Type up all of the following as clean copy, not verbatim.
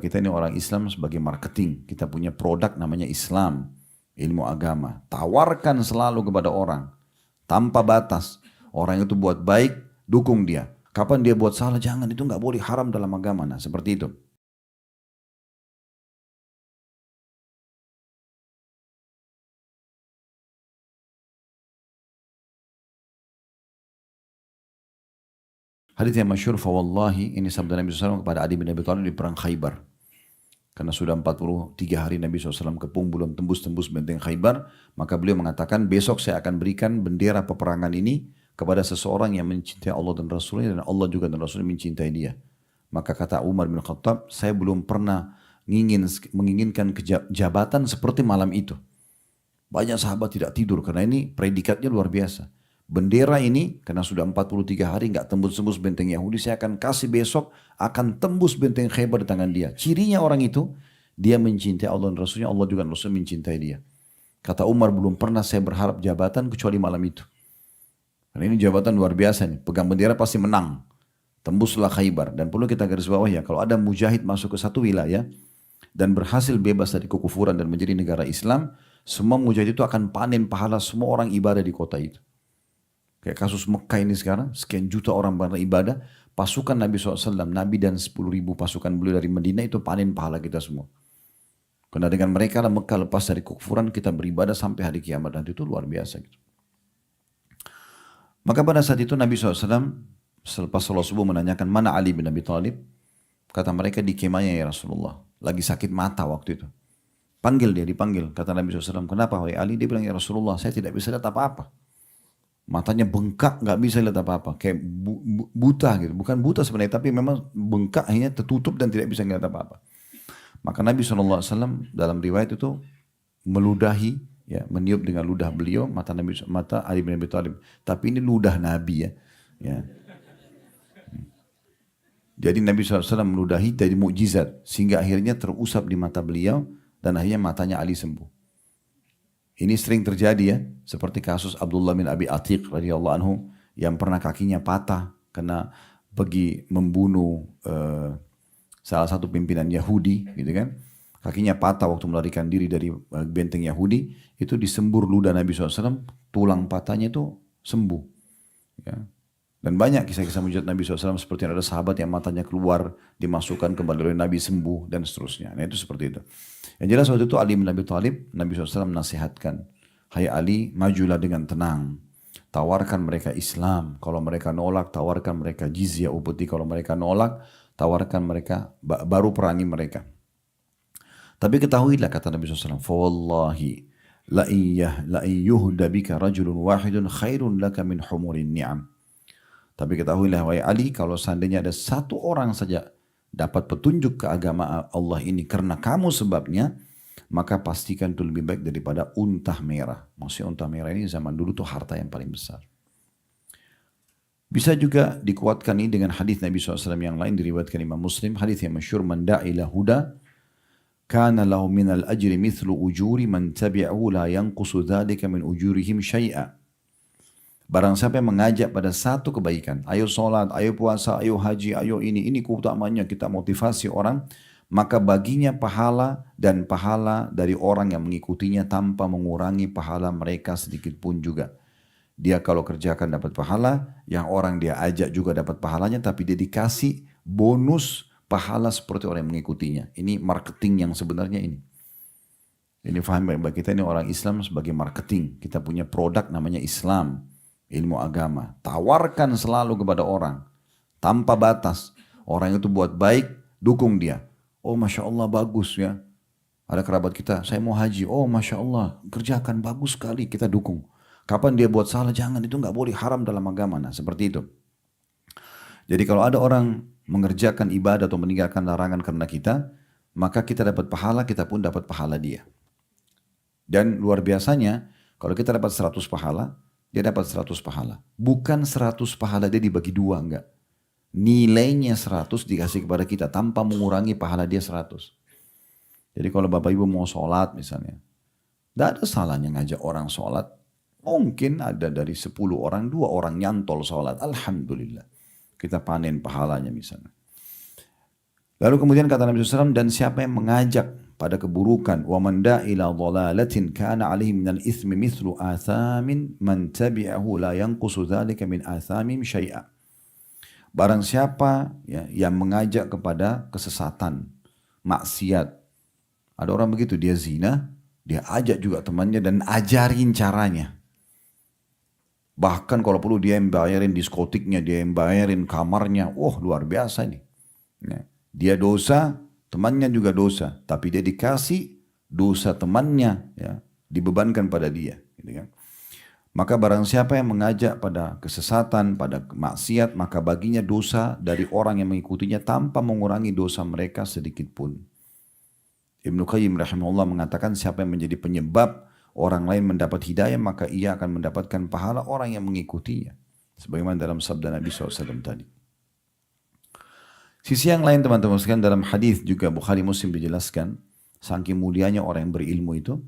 Kita ini orang Islam sebagai marketing. Kita punya produk namanya Islam, ilmu agama. Tawarkan selalu kepada orang, tanpa batas. Orang itu buat baik, dukung dia. Kapan dia buat salah, jangan, itu nggak boleh, haram dalam agama. Nah, seperti itu. Hadits yang masyhur, fawallahi, ini sabda Nabi SAW kepada Ali bin Abi Thalib di perang Khaybar. Karena sudah 43 hari Nabi SAW kepung belum tembus-tembus benteng Khaybar, maka beliau mengatakan, besok saya akan berikan bendera peperangan ini kepada seseorang yang mencintai Allah dan Rasulnya, dan Allah juga dan Rasulnya mencintai dia. Maka kata Umar bin Khattab, saya belum pernah menginginkan jabatan seperti malam itu. Banyak sahabat tidak tidur karena ini predikatnya luar biasa. Bendera ini karena sudah 43 hari nggak tembus-tembus benteng Yahudi, saya akan kasih besok, akan tembus benteng Khaybar di tangan dia. Cirinya orang itu, dia mencintai Allah dan Rasulnya, Allah juga dan Rasulnya mencintai dia. Kata Umar, belum pernah saya berharap jabatan kecuali malam itu. Karena ini jabatan luar biasa nih, pegang bendera pasti menang. Tembuslah Khaybar. Dan perlu kita garis bawah ya, kalau ada mujahid masuk ke satu wilayah dan berhasil bebas dari kekufuran dan menjadi negara Islam, semua mujahid itu akan panen pahala semua orang ibadah di kota itu. Kayak kasus Mekah ini sekarang, sekian juta orang beribadah, pasukan Nabi SAW, Nabi dan 10.000 pasukan beliau dari Medina itu panen pahala kita semua. Karena dengan mereka lah Mekah lepas dari kekufuran, kita beribadah sampai hari kiamat, dan itu luar biasa gitu. Maka pada saat itu Nabi SAW, selepas sholat subuh menanyakan, mana Ali bin Abi Thalib? Kata mereka, di kemahnya ya Rasulullah. Lagi sakit mata waktu itu. Panggil dia, dipanggil. Kata Nabi SAW, kenapa wahai Ali? Dia bilang, ya Rasulullah, saya tidak bisa lihat apa-apa. Matanya bengkak, nggak bisa lihat apa-apa. Kayak buta gitu. Bukan buta sebenarnya, tapi memang bengkak, akhirnya tertutup dan tidak bisa lihat apa-apa. Maka Nabi SAW dalam riwayat itu meludahi, ya, meniup dengan ludah beliau mata Ali bin Abi Thalib. Tapi ini ludah Nabi ya. Ya. Jadi Nabi SAW meludahi dari mukjizat sehingga akhirnya terusap di mata beliau dan akhirnya matanya Ali sembuh. Ini sering terjadi ya, seperti kasus Abdullah bin Abi Atiq radhiyallahu anhu yang pernah kakinya patah karena pergi membunuh salah satu pimpinan Yahudi, gitu kan? Kakinya patah waktu melarikan diri dari benteng Yahudi, itu disembur ludah Nabi SAW, tulang patahnya itu sembuh. Ya. Dan banyak kisah-kisah mujizat Nabi SAW seperti ada sahabat yang matanya keluar, dimasukkan kembali oleh Nabi sembuh dan seterusnya. Nah itu seperti itu. Yang jelas waktu itu Ali bin Abi Thalib, Nabi SAW menasihatkan, hai Ali, majulah dengan tenang. Tawarkan mereka Islam. Kalau mereka nolak, tawarkan mereka jizyah upeti. Kalau mereka nolak, tawarkan mereka, baru perangi mereka. Tapi ketahuilah kata Nabi SAW, fawallahi la yuhda bika rajulun wahidun khairun laka min humurin ni'am. Tapi ketahuilah wahai Ali, kalau seandainya ada satu orang saja dapat petunjuk ke agama Allah ini karena kamu sebabnya, maka pastikan itu lebih baik daripada unta merah. Maksudnya unta merah ini zaman dulu tuh harta yang paling besar. Bisa juga dikuatkan ini dengan hadis Nabi SAW yang lain diriwayatkan Imam Muslim, hadis yang masyhur, man da'ila huda kana lahu minal ajri mithlu ujuri man tabi'ahu la yanqusu dzalika min ujurihim syai'a. Barang siapa yang mengajak pada satu kebaikan, ayo sholat, ayo puasa, ayo haji, ayo ini keutamanya, kita motivasi orang, maka baginya pahala dan pahala dari orang yang mengikutinya tanpa mengurangi pahala mereka sedikit pun juga. Dia kalau kerjakan dapat pahala, yang orang dia ajak juga dapat pahalanya, tapi dia dikasih bonus pahala seperti orang yang mengikutinya. Ini marketing yang sebenarnya ini. Ini faham baik-baik, kita ini orang Islam sebagai marketing. Kita punya produk namanya Islam, ilmu agama. Tawarkan selalu kepada orang, tanpa batas. Orang itu buat baik, dukung dia. Oh Masya Allah bagus ya. Ada kerabat kita, saya mau haji. Oh Masya Allah, kerjakan bagus sekali, kita dukung. Kapan dia buat salah, jangan, itu nggak boleh, haram dalam agama. Nah seperti itu. Jadi kalau ada orang mengerjakan ibadah atau meninggalkan larangan karena kita, maka kita dapat pahala, kita pun dapat pahala dia. Dan luar biasanya, kalau kita dapat 100 pahala, dia dapat 100 pahala. Bukan 100 pahala dia dibagi dua, enggak. Nilainya 100 dikasih kepada kita tanpa mengurangi pahala dia 100. Jadi kalau Bapak Ibu mau sholat misalnya, tidak ada salahnya ngajak orang sholat. Mungkin ada dari 10 orang, 2 orang nyantol sholat. Alhamdulillah. Kita panen pahalanya misalnya. Lalu kemudian kata Nabi SAW, dan siapa yang mengajak pada keburukan, wa man da'a ila dhalalatin kana alaihi minal ithmi mithlu athamin man tabi'ahu la yanqusu dzalika min athamim syai'a. Barang siapa ya, yang mengajak kepada kesesatan, maksiat. Ada orang begitu, dia zina, dia ajak juga temannya dan ajarin caranya. Bahkan kalau perlu dia yang bayarin diskotiknya, dia yang bayarin kamarnya. Wah, luar biasa ini. Ya. Dia dosa, temannya juga dosa. Tapi dia dikasih dosa temannya, ya, dibebankan pada dia. Gitu kan. Maka barang siapa yang mengajak pada kesesatan, pada maksiat, maka baginya dosa dari orang yang mengikutinya tanpa mengurangi dosa mereka sedikit pun. Ibnu Qayyim rahimahullah mengatakan siapa yang menjadi penyebab orang lain mendapat hidayah, maka ia akan mendapatkan pahala orang yang mengikutinya. Sebagaimana dalam sabda Nabi SAW tadi. Sisi yang lain teman-teman sekalian, dalam hadis juga Bukhari Muslim dijelaskan, saking mulianya orang yang berilmu itu,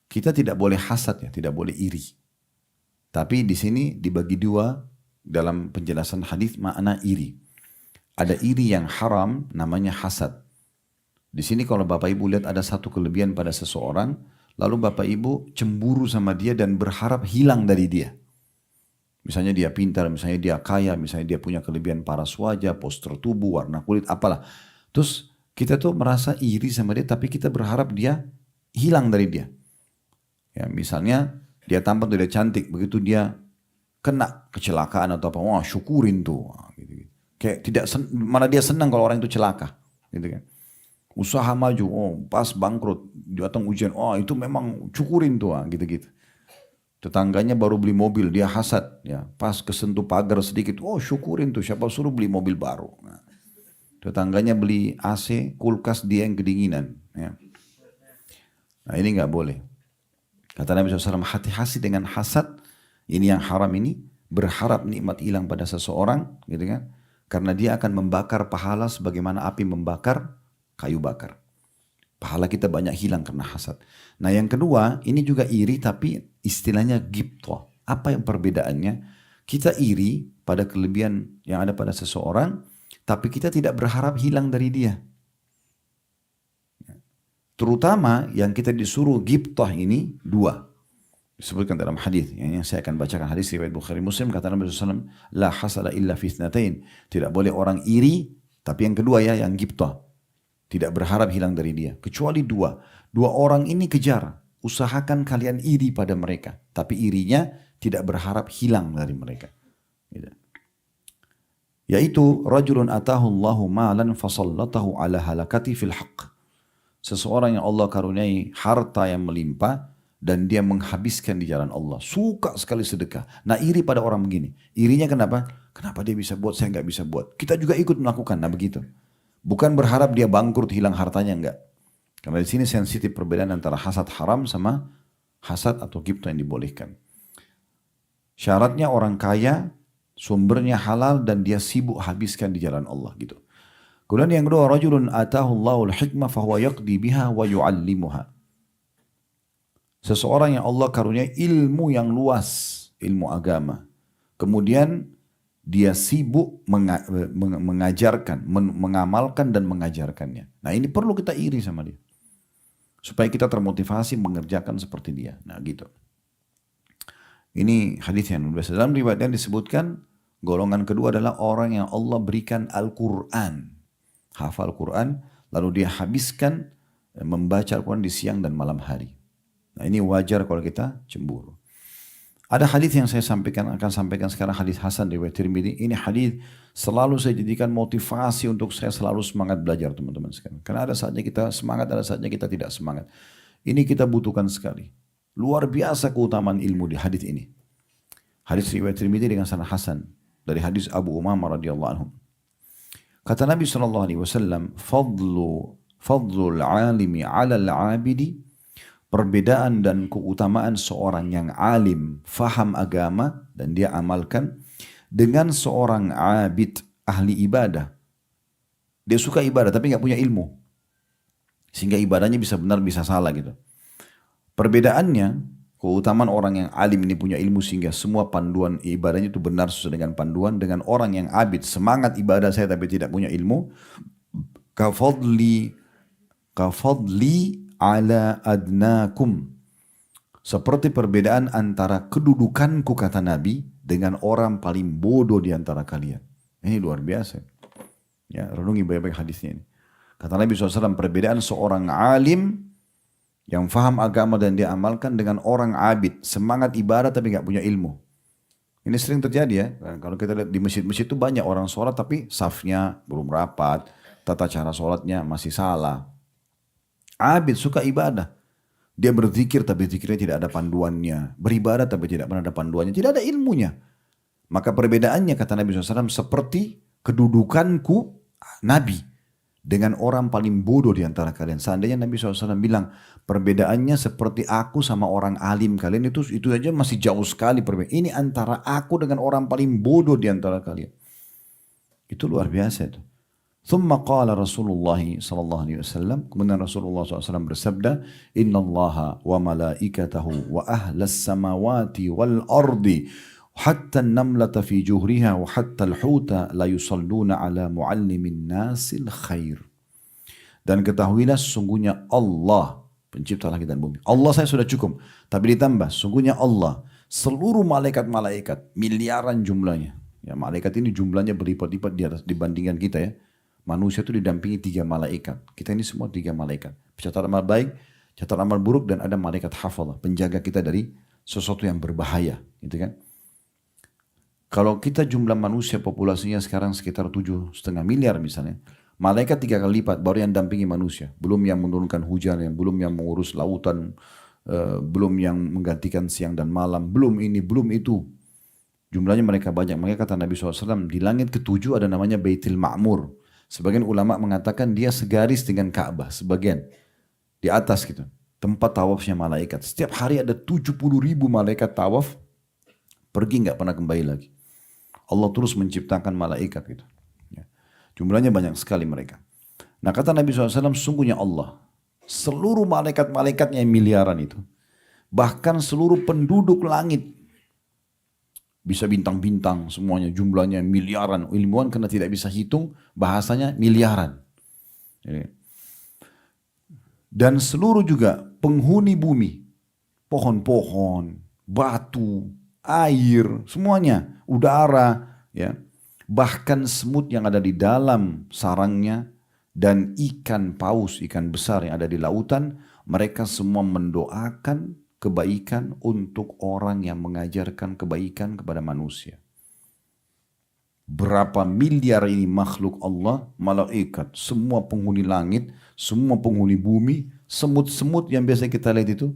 kita tidak boleh hasad ya, tidak boleh iri. Tapi di sini dibagi dua dalam penjelasan hadis makna iri. Ada iri yang haram namanya hasad. Di sini kalau Bapak Ibu lihat ada satu kelebihan pada seseorang, lalu Bapak Ibu cemburu sama dia dan berharap hilang dari dia. Misalnya dia pintar, misalnya dia kaya, misalnya dia punya kelebihan paras wajah, postur tubuh, warna kulit, apalah. Terus kita tuh merasa iri sama dia, tapi kita berharap dia hilang dari dia. Ya, misalnya dia tampak dia cantik, begitu dia kena kecelakaan atau apa, wah syukurin tuh. Gitu. Kayak tidak malah dia senang kalau orang itu celaka. Gitu kan. Usaha maju, oh pas bangkrut, datang ujian, oh itu memang syukurin tuh, gitu-gitu. Tetangganya baru beli mobil, dia hasad, ya pas kesentuh pagar sedikit, oh syukurin tuh, siapa suruh beli mobil baru. Nah, tetangganya beli AC, kulkas, dia yang kedinginan. Ya. Nah ini nggak boleh. Kata Nabi SAW, hati-hati dengan hasad, ini yang haram ini, berharap nikmat hilang pada seseorang, gitu kan? Karena dia akan membakar pahala sebagaimana api membakar kayu bakar. Pahala kita banyak hilang karena hasad. Nah yang kedua, ini juga iri tapi istilahnya ghibthah. Apa yang perbedaannya? Kita iri pada kelebihan yang ada pada seseorang, tapi kita tidak berharap hilang dari dia. Terutama yang kita disuruh ghibthah ini dua. Disebutkan dalam hadis yang saya akan bacakan hadis riwayat Bukhari Muslim, kata Nabi SAW, la hasada illa fi itsnatain. Tidak boleh orang iri, tapi yang kedua ya yang ghibthah. Tidak berharap hilang dari dia. Kecuali dua. Dua orang ini kejar. Usahakan kalian iri pada mereka. Tapi irinya tidak berharap hilang dari mereka. Yaitu rajulun atahu Allahu malan fasallatahu ala halakati fil haqq. Seseorang yang Allah karuniai harta yang melimpah dan dia menghabiskan di jalan Allah. Suka sekali sedekah. Nah iri pada orang begini. Irinya kenapa? Kenapa dia bisa buat, saya nggak bisa buat. Kita juga ikut melakukan. Nah begitu. Bukan berharap dia bangkrut, hilang hartanya, enggak. Karena di sini sensitif perbedaan antara hasad haram sama hasad atau ghibthah yang dibolehkan. Syaratnya orang kaya, sumbernya halal dan dia sibuk habiskan di jalan Allah gitu. Kemudian yang kedua, rajulun atahu Allahul hikmah fahuwa yaqdi biha wa yu'allimuha. Seseorang yang Allah karunia ilmu yang luas, ilmu agama. Kemudian dia sibuk mengajarkan, mengamalkan dan mengajarkannya. Nah ini perlu kita iri sama dia. Supaya kita termotivasi mengerjakan seperti dia. Nah gitu. Ini hadis yang biasa. Dalam riwayat yang disebutkan, golongan kedua adalah orang yang Allah berikan Al-Quran. Hafal Quran, lalu dia habiskan membaca Al-Quran di siang dan malam hari. Nah ini wajar kalau kita cemburu. Ada hadis yang saya akan sampaikan sekarang, hadis Hasan riwayat Tirmidzi. Ini hadis selalu saya jadikan motivasi untuk saya selalu semangat belajar teman-teman sekalian. Karena ada saatnya kita semangat, ada saatnya kita tidak semangat. Ini kita butuhkan sekali. Luar biasa keutamaan ilmu di hadis ini. Hadis riwayat Tirmidzi dengan sanad hasan dari hadis Abu Umamah radhiyallahu anhu. Kata Nabi SAW, fadlul alimi alal abidi, perbedaan dan keutamaan seorang yang alim, faham agama, dan dia amalkan, dengan seorang abid, ahli ibadah. Dia suka ibadah tapi gak punya ilmu. Sehingga ibadahnya bisa benar, bisa salah gitu. Perbedaannya, keutamaan orang yang alim ini punya ilmu sehingga semua panduan ibadahnya itu benar sesuai dengan panduan, dengan orang yang abid, semangat ibadah saya tapi tidak punya ilmu. kafadli ala adnakum. Seperti perbedaan antara kedudukanku, kata Nabi, dengan orang paling bodoh di antara kalian. Ini luar biasa. Ya, renungi baik-baik hadisnya ini. Kata Nabi SAW, perbedaan seorang alim yang faham agama dan dia amalkan dengan orang abid, semangat ibadah tapi nggak punya ilmu. Ini sering terjadi ya. Kalau kita lihat di masjid-masjid itu banyak orang sholat tapi safnya belum rapat, tata cara sholatnya masih salah. Abid suka ibadah. Dia berzikir tapi zikirnya tidak ada panduannya. Beribadah tapi tidak pernah ada panduannya. Tidak ada ilmunya. Maka perbedaannya, kata Nabi SAW, seperti kedudukanku Nabi dengan orang paling bodoh di antara kalian. Seandainya Nabi SAW bilang perbedaannya seperti aku sama orang alim kalian, itu aja masih jauh sekali perbedaan. Ini antara aku dengan orang paling bodoh di antara kalian. Itu luar biasa itu. ثم قال رسول الله صلى الله عليه وسلم, kemudian Rasulullah SAW bersabda, Inna Allah wa malaikatahu wa ahlas samawati wal ardi hatta namlata fi juhriha wa hatta al-huta la yusalluna ala muallimin nasil khair. Dan ketahuilah sesungguhnya Allah, pencipta langit dan bumi. Allah saya sudah cukup, tapi ditambah sesungguhnya Allah, seluruh malaikat-malaikat, miliaran jumlahnya. Ya, malaikat ini jumlahnya berlipat-lipat dibandingkan kita ya. Manusia itu didampingi 3 malaikat. Kita ini semua 3 malaikat. Pencatat amal baik, catat amal buruk, dan ada malaikat hafal, penjaga kita dari sesuatu yang berbahaya. Gitu kan? Kalau kita jumlah manusia populasinya sekarang sekitar 7,5 miliar misalnya. Malaikat 3 kali lipat baru yang dampingi manusia. Belum yang menurunkan hujan, belum yang mengurus lautan, belum yang menggantikan siang dan malam, belum ini, belum itu. Jumlahnya mereka banyak. Makanya kata Nabi SAW, di langit ke-7 ada namanya Baitul Ma'mur. Sebagian ulama mengatakan dia segaris dengan Ka'bah, sebagian di atas gitu. Tempat tawafnya malaikat. Setiap hari ada 70.000 malaikat tawaf, pergi nggak pernah kembali lagi. Allah terus menciptakan malaikat gitu. Ya. Jumlahnya banyak sekali mereka. Nah kata Nabi SAW, sungguhnya Allah, seluruh malaikat-malaikatnya yang miliaran itu, bahkan seluruh penduduk langit, bisa bintang-bintang semuanya, jumlahnya miliaran. Ilmuwan karena tidak bisa hitung, bahasanya miliaran. Dan seluruh juga penghuni bumi, pohon-pohon, batu, air, semuanya, udara, ya, bahkan semut yang ada di dalam sarangnya, dan ikan paus, ikan besar yang ada di lautan, mereka semua mendoakan kebaikan untuk orang yang mengajarkan kebaikan kepada manusia. Berapa miliar ini makhluk Allah, malaikat, semua penghuni langit, semua penghuni bumi, semut-semut yang biasa kita lihat itu,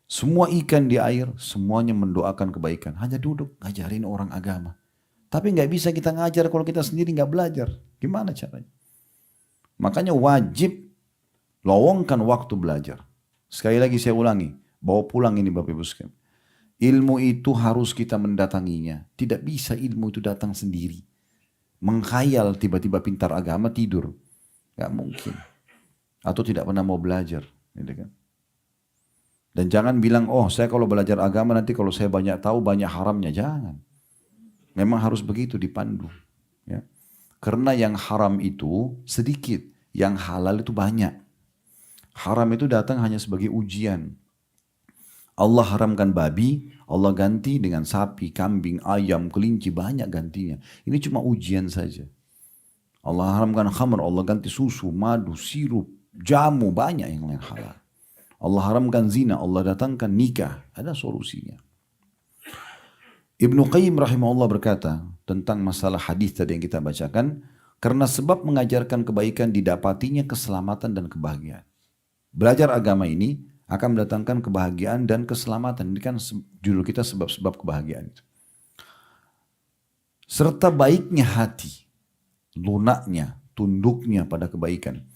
semua ikan di air, semuanya mendoakan kebaikan. Hanya duduk ngajarin orang agama. Tapi nggak bisa kita ngajar kalau kita sendiri nggak belajar. Gimana caranya? Makanya wajib lowongkan waktu belajar. Sekali lagi saya ulangi, bawa pulang ini Bapak Ibu sekalian. Ilmu itu harus kita mendatanginya. Tidak bisa ilmu itu datang sendiri. Menghayal tiba-tiba pintar agama tidur. Gak mungkin. Atau tidak pernah mau belajar. Gitu kan? Dan jangan bilang, oh saya kalau belajar agama nanti kalau saya banyak tahu banyak haramnya. Jangan. Memang harus begitu dipandu. Ya. Karena yang haram itu sedikit. Yang halal itu banyak. Haram itu datang hanya sebagai ujian. Allah haramkan babi, Allah ganti dengan sapi, kambing, ayam, kelinci, banyak gantinya. Ini cuma ujian saja. Allah haramkan khamr, Allah ganti susu, madu, sirup, jamu, banyak yang lain halal. Allah haramkan zina, Allah datangkan nikah, ada solusinya. Ibnu Qayyim rahimahullah berkata tentang masalah hadis tadi yang kita bacakan, karena sebab mengajarkan kebaikan didapatinya keselamatan dan kebahagiaan. Belajar agama ini akan mendatangkan kebahagiaan dan keselamatan. Ini kan judul kita sebab-sebab kebahagiaan itu. Serta baiknya hati, lunaknya, tunduknya pada kebaikan.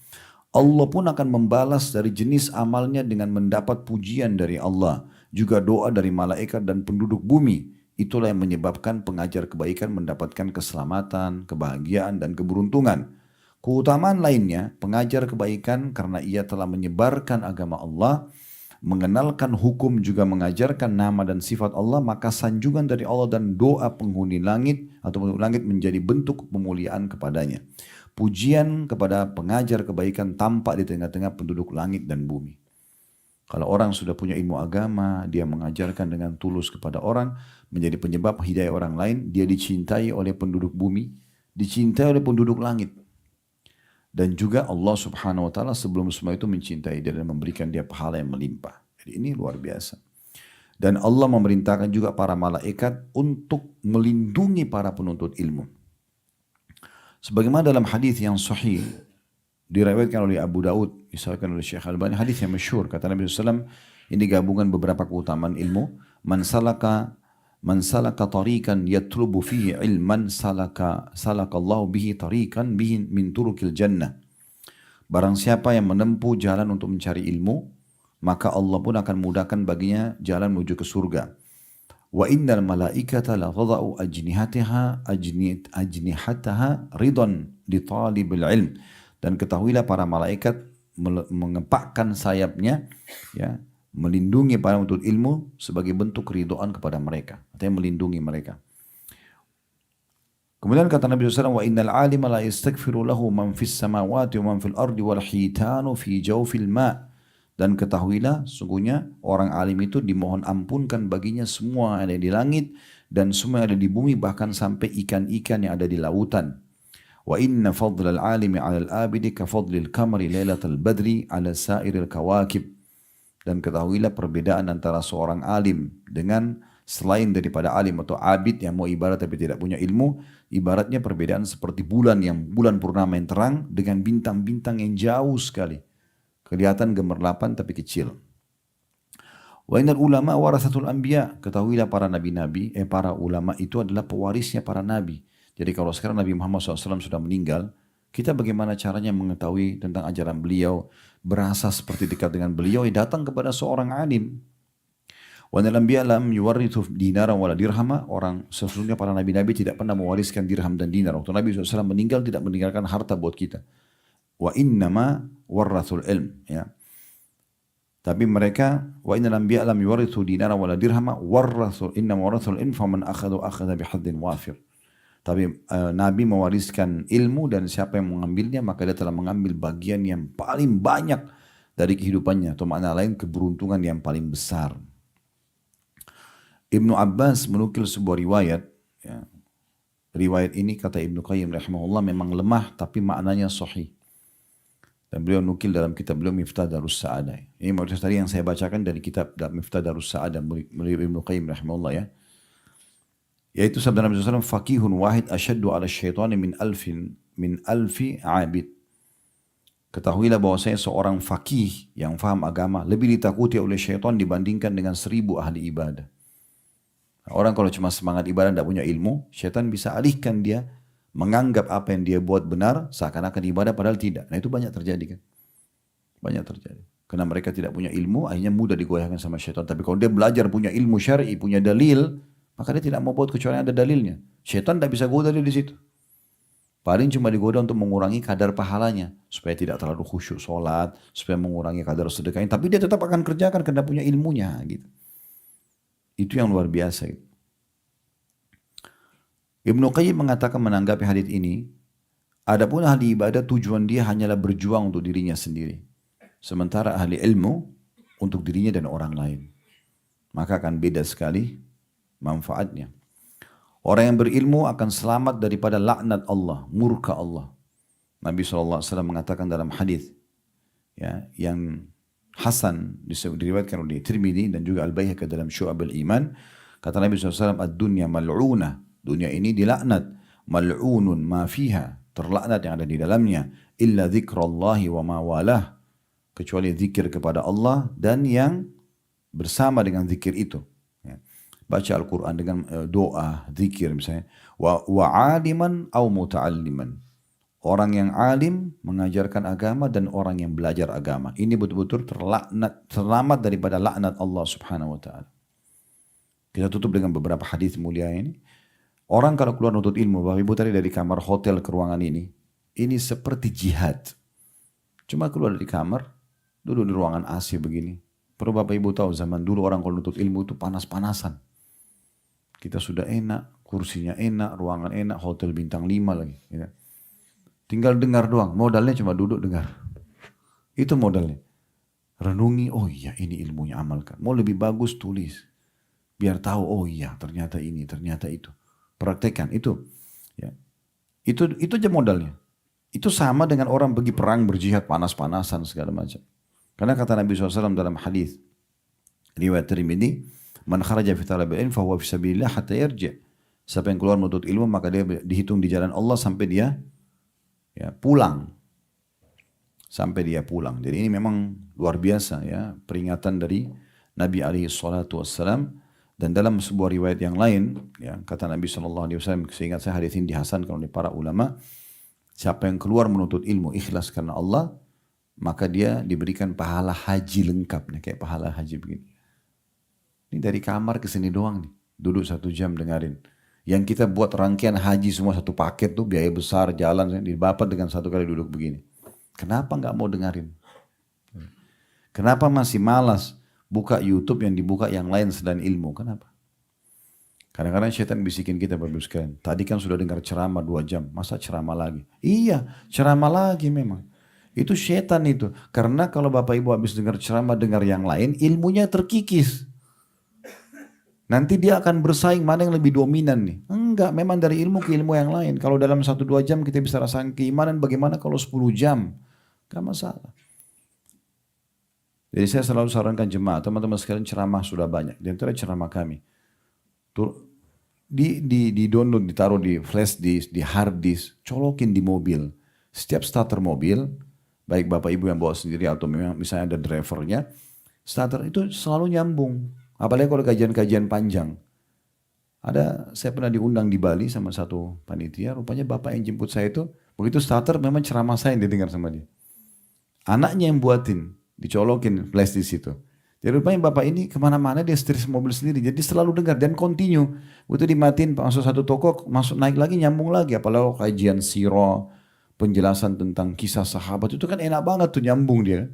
Allah pun akan membalas dari jenis amalnya dengan mendapat pujian dari Allah. Juga doa dari malaikat dan penduduk bumi. Itulah yang menyebabkan pengajar kebaikan mendapatkan keselamatan, kebahagiaan, dan keberuntungan. Keutamaan lainnya, pengajar kebaikan karena ia telah menyebarkan agama Allah, mengenalkan hukum, juga mengajarkan nama dan sifat Allah, maka sanjungan dari Allah dan doa penghuni langit atau penghuni langit menjadi bentuk pemuliaan kepadanya. pujian kepada pengajar kebaikan tampak di tengah-tengah penduduk langit dan bumi. Kalau orang sudah punya ilmu agama, dia mengajarkan dengan tulus kepada orang, menjadi penyebab hidayah orang lain, dia dicintai oleh penduduk bumi, dicintai oleh penduduk langit. Dan juga Allah subhanahu wa ta'ala sebelum semua itu mencintai dia dan memberikan dia pahala yang melimpah. Jadi ini luar biasa. Dan Allah memerintahkan juga para malaikat untuk melindungi para penuntut ilmu. Sebagaimana dalam hadis yang sahih, diriwayatkan oleh Abu Daud, disahihkan oleh Syekh Al-Albani, hadis yang masyhur, kata Nabi SAW, ini gabungan beberapa keutamaan ilmu. Man salaka tariqan yatlubu fihi ilman salakallahu bihi tariqan bihi min turukil jannah. Barang siapa yang menempuh jalan untuk mencari ilmu, maka Allah pun akan mudahkan baginya jalan menuju ke surga. Wa innal malaikata la tada'u ajnihataha ridan li talibil ilm. Dan ketahuilah para malaikat mengepakkan sayapnya, ya, melindungi para penuntut ilmu sebagai bentuk keridoan kepada mereka, artinya melindungi mereka. Kemudian kata Nabi SAW, wa innal alima la yastaghfiru lahu man fis samawati wa man fil ardi wal hitanu fi jawfil ma'. Dan ketahuilah, sungguhnya orang alim itu dimohon ampunkan baginya semua yang ada di langit dan semua yang ada di bumi, bahkan sampai ikan-ikan yang ada di lautan. Wa inna fadlal alimi 'alal abidi ka fadlil qamari lailatal badri 'ala sa'iril kawakib. Dan ketahuilah perbedaan antara seorang alim dengan selain daripada alim atau abid yang mau ibarat tapi tidak punya ilmu, ibaratnya perbedaan seperti bulan purnama yang terang dengan bintang-bintang yang jauh sekali. Kelihatan gemerlapan tapi kecil. Wa innal ulama warasatul anbiya. Ketahuilah para nabi-nabi, para ulama itu adalah pewarisnya para nabi. Jadi kalau sekarang Nabi Muhammad SAW sudah meninggal, kita bagaimana caranya mengetahui tentang ajaran beliau, berasa seperti dekat dengan beliau, datang kepada seorang alim. Wa innal anbiya lam yuwarithu dinaran wala dirhama. Orang sesungguhnya para nabi-nabi tidak pernah mewariskan dirham dan dinar. Waktu Nabi SAW meninggal tidak meninggalkan harta buat kita. Wa innama warathul ilm, ya. Tapi mereka, wa innal anbiya lam yuwarithu dinaran wala dirhama innama warathul ilm faman akhadha bihadzin wafir. Tapi Nabi mewariskan ilmu dan siapa yang mengambilnya maka dia telah mengambil bagian yang paling banyak dari kehidupannya, atau makna lain keberuntungan yang paling besar. Ibnu Abbas menukil sebuah riwayat, ya. Riwayat ini kata Ibnu Qayyim rahimahullah memang lemah tapi maknanya sahih. Dan beliau nukil dalam kitab beliau Miftah Darus Sa'adah. Ini maksudnya tadi yang saya bacakan dari kitab Miftah Darus Sa'adah beliau Ibnu Qayyim rahimahullah, ya. Yaitu sabda Nabi SAW, faqihun wahid asyaddu ala syaitani min alfi abid. Ketahuilah bahwasanya seorang faqih yang faham agama lebih ditakuti oleh syaitan dibandingkan dengan 1000 ahli ibadah. Orang kalau cuma semangat ibadah tidak punya ilmu, syaitan bisa alihkan dia menganggap apa yang dia buat benar seakan-akan ibadah padahal tidak. Nah itu banyak terjadi kan. Banyak terjadi. Karena mereka tidak punya ilmu, akhirnya mudah digoyahkan sama syaitan. Tapi kalau dia belajar punya ilmu syar'i, punya dalil, maka dia tidak mau buat kecuali ada dalilnya. Syaitan tidak bisa goda dia di situ. Paling cuma digoda untuk mengurangi kadar pahalanya. Supaya tidak terlalu khusyuk sholat, supaya mengurangi kadar sedekahnya. Tapi dia tetap akan kerjakan karena punya ilmunya. Gitu. Itu yang luar biasa. Gitu. Ibnu Qayyim mengatakan menanggapi hadits ini, adapun ahli ibadah tujuan dia hanyalah berjuang untuk dirinya sendiri. Sementara ahli ilmu untuk dirinya dan orang lain. Maka akan beda sekali manfaatnya. Orang yang berilmu akan selamat daripada laknat Allah, murka Allah. Nabi SAW mengatakan dalam hadis, ya, yang Hasan diriwayatkan oleh Tirmidzi dan juga Al-Baihaqi dalam Syu'abul Iman, kata Nabi SAW, ad-dunya mal'unah, dunia ini dilaknat, mal'unun ma fiha, terlaknat yang ada di dalamnya, illa dzikrallahi wa ma walah, kecuali zikir kepada Allah dan yang bersama dengan zikir itu. Baca Al-Quran dengan doa, zikir misalnya. Wa aliman au muta'alliman. Orang yang alim mengajarkan agama dan orang yang belajar agama. Ini betul-betul terlaknat, selamat daripada laknat Allah subhanahu wa ta'ala. Kita tutup dengan beberapa hadis mulia ini. Orang kalau keluar nuntut ilmu, Bapak Ibu tadi dari kamar hotel ke ruangan ini seperti jihad. Cuma keluar dari kamar, duduk di ruangan AC begini. Perlu Bapak Ibu tahu, zaman dulu orang kalau nuntut ilmu itu panas-panasan. Kita sudah enak, kursinya enak, ruangan enak, hotel bintang 5 lagi. Ya. Tinggal dengar doang, modalnya cuma duduk dengar. Itu modalnya. Renungi, oh iya ini ilmunya, amalkan. Mau lebih bagus tulis. Biar tahu, oh iya ternyata ini, ternyata itu. Praktekkan itu. Ya. Itu aja modalnya. Itu sama dengan orang pergi perang, berjihad, panas-panasan segala macam. Karena kata Nabi SAW dalam hadis riwayat Tirmidzi, man kharaja fi talabil ilm fahuwa fi sabilillah hatta yarji'. Siapa yang keluar menuntut ilmu maka dia dihitung di jalan Allah sampai dia ya pulang. Sampai dia pulang. Jadi ini memang luar biasa ya peringatan dari Nabi alaihi salatu wassalam. Dan dalam sebuah riwayat yang lain ya kata Nabi SAW, seingat saya hadis ini dihasankan oleh para ulama, siapa yang keluar menuntut ilmu ikhlas karena Allah, maka dia diberikan pahala haji lengkap nih, kayak pahala haji begini. Ini dari kamar ke sini doang nih, duduk 1 jam dengerin. Yang kita buat rangkaian haji semua satu paket tuh biaya besar, jalan didapat dengan 1 kali duduk begini. Kenapa nggak mau dengerin? Kenapa masih malas buka YouTube yang dibuka yang lain selain ilmu? Kenapa? Kadang-kadang syaitan bisikin kita Bapak Ibu sekalian. Tadi kan sudah dengar ceramah 2 jam, masa ceramah lagi? Iya, ceramah lagi memang. Itu syaitan itu. Karena kalau Bapak Ibu habis dengar ceramah, dengar yang lain, ilmunya terkikis. Nanti dia akan bersaing mana yang lebih dominan nih. Enggak, memang dari ilmu ke ilmu yang lain. Kalau dalam 1-2 jam kita bisa rasakan keimanan, bagaimana kalau 10 jam? Gak masalah. Jadi saya selalu sarankan jemaah, teman-teman sekalian ceramah sudah banyak. Di antara ceramah kami. Di download, ditaruh di flash disk, di hard disk, colokin di mobil. Setiap starter mobil, baik bapak ibu yang bawa sendiri atau memang misalnya ada drivernya, starter itu selalu nyambung. Apalagi kalau kajian-kajian panjang. Saya pernah diundang di Bali sama satu panitia, rupanya bapak yang jemput saya itu, begitu starter memang ceramah saya yang didengar sama dia. Anaknya yang buatin, dicolokin flash disk itu. Jadi rupanya bapak ini kemana-mana dia setir mobil sendiri, jadi selalu dengar dan continue. Begitu dimatiin masuk satu toko, masuk naik lagi nyambung lagi. Apalagi kajian sirah, penjelasan tentang kisah sahabat itu kan enak banget tuh nyambung dia.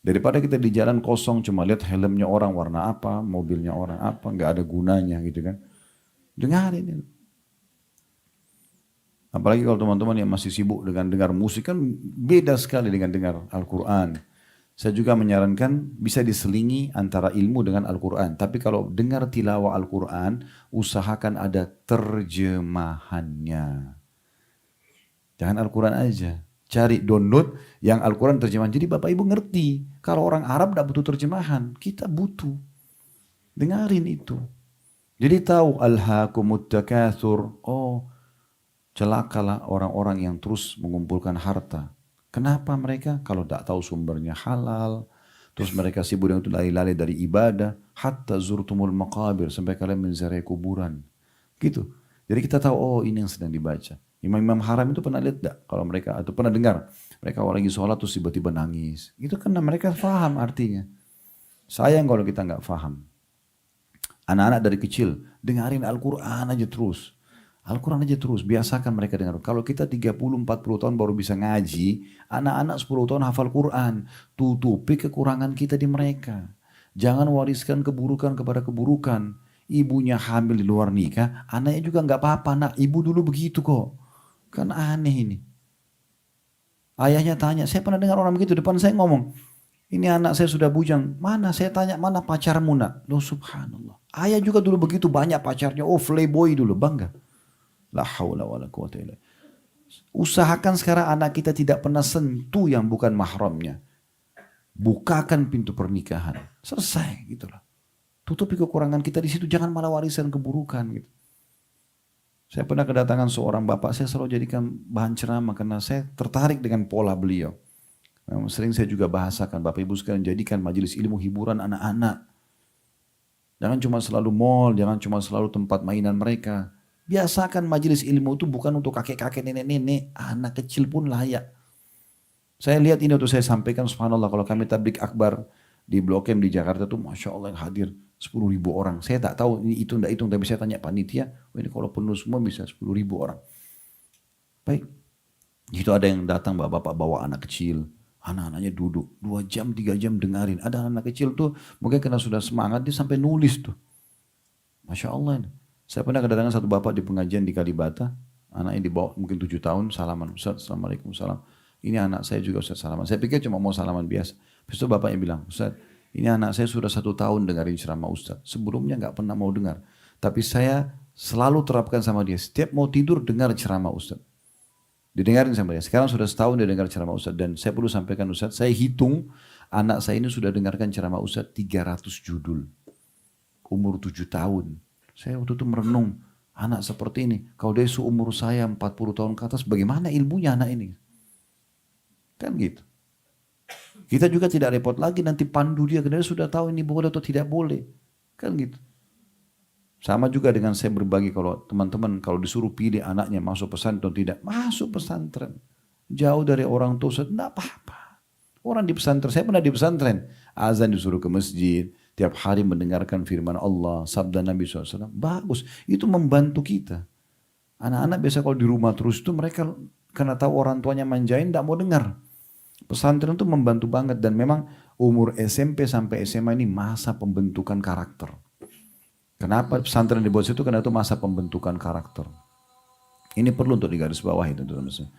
Daripada kita di jalan kosong cuma lihat helmnya orang warna apa, mobilnya orang apa, nggak ada gunanya gitu kan. Dengarin. Apalagi kalau teman-teman yang masih sibuk dengan dengar musik kan beda sekali dengan dengar Al-Quran. Saya juga menyarankan bisa diselingi antara ilmu dengan Al-Quran. Tapi kalau dengar tilawah Al-Quran, usahakan ada terjemahannya. Jangan Al-Quran aja. Cari download yang Al-Quran terjemahan. Jadi Bapak Ibu ngerti. Kalau orang Arab tidak butuh terjemahan. Kita butuh. Dengarin itu. Jadi tahu alhaakumut takatsur. Oh, celakalah orang-orang yang terus mengumpulkan harta. Kenapa mereka? Kalau tidak tahu sumbernya halal. Terus mereka sibuk dengan itu lari-lari dari ibadah. Hatta zurtumul maqabir. Sampai kalian menziarahi kuburan. Gitu. Jadi kita tahu, oh ini yang sedang dibaca. Imam-imam haram itu pernah lihat tidak? Kalau mereka, atau pernah dengar. Mereka orang lagi sholat terus tiba-tiba nangis. Itu karena mereka faham artinya. Sayang kalau kita nggak faham. Anak-anak dari kecil, dengarin Al-Quran aja terus. Al-Quran aja terus, biasakan mereka dengar. Kalau kita 30-40 tahun baru bisa ngaji, anak-anak 10 tahun hafal Quran. Tutupi kekurangan kita di mereka. Jangan wariskan keburukan kepada keburukan. Ibunya hamil di luar nikah, anaknya juga nggak apa-apa. Nak, ibu dulu begitu kok. Kan aneh ini. Ayahnya tanya, saya pernah dengar orang begitu, depan saya ngomong, ini anak saya sudah bujang. Mana? Saya tanya, mana pacarmu nak? Loh subhanallah. Ayah juga dulu begitu, banyak pacarnya. Oh playboy dulu, bangga. La haula wa la quwata illa. Usahakan sekarang anak kita tidak pernah sentuh yang bukan mahramnya. Bukakan pintu pernikahan. Selesai gitulah. Tutupi kekurangan kita di situ, jangan malah warisan keburukan gitu. Saya pernah kedatangan seorang bapak, saya selalu jadikan bahan ceramah karena saya tertarik dengan pola beliau. Sering saya juga bahasakan, Bapak Ibu sekalian jadikan majelis ilmu hiburan anak-anak. Jangan cuma selalu mall, jangan cuma selalu tempat mainan mereka. Biasakan majelis ilmu itu bukan untuk kakek-kakek, nenek-nenek, anak kecil pun layak. Saya lihat ini waktu saya sampaikan, subhanallah, kalau kami tablik akbar di Blok M di Jakarta tuh Masya Allah yang hadir 10.000 orang. Saya tak tahu ini itu enggak hitung, tapi saya tanya panitia, oh ini kalau penuh semua bisa 10.000 orang. Baik, itu ada yang datang bapak-bapak bawa anak kecil, anak-anaknya duduk 2 jam 3 jam dengarin. Ada anak kecil tuh mungkin karena sudah semangat dia sampai nulis tuh. Masya Allah ini. Saya pernah kedatangan satu bapak di pengajian di Kalibata, Anaknya dibawa mungkin 7 tahun, salaman, Ustaz, Assalamualaikum, salam. Ini anak saya juga Ustaz, salaman. Saya pikir cuma mau salaman biasa. Habis itu bapaknya bilang, Ustaz, ini anak saya sudah 1 tahun dengerin ceramah Ustaz. Sebelumnya nggak pernah mau dengar. Tapi saya selalu terapkan sama dia. Setiap mau tidur dengar ceramah Ustaz. Didengarin sama dia. Sekarang sudah setahun dia dengar ceramah Ustaz. Dan saya perlu sampaikan Ustaz, saya hitung anak saya ini sudah dengarkan ceramah Ustaz 300 judul. Umur 7 tahun. Saya waktu itu merenung, anak seperti ini. Kalau dia seumur saya 40 tahun ke atas, bagaimana ilmunya anak ini? Kan gitu. Kita juga tidak repot lagi nanti pandu dia, karena dia sudah tahu ini boleh atau tidak boleh. Kan gitu. Sama juga dengan saya berbagi, kalau teman-teman kalau disuruh pilih anaknya masuk pesantren atau tidak, masuk pesantren. Jauh dari orang tua, tidak apa-apa. Orang di pesantren, saya pernah di pesantren. Azan disuruh ke masjid, tiap hari mendengarkan firman Allah, sabda Nabi SAW. Bagus, itu membantu kita. Anak-anak biasa kalau di rumah terus itu mereka karena tahu orang tuanya manjain, tidak mau dengar. Pesantren itu membantu banget dan memang umur SMP sampai SMA ini masa pembentukan karakter. Kenapa pesantren dibuat situ? Karena itu masa pembentukan karakter. Ini perlu untuk digarisbawahi tentu-tentu.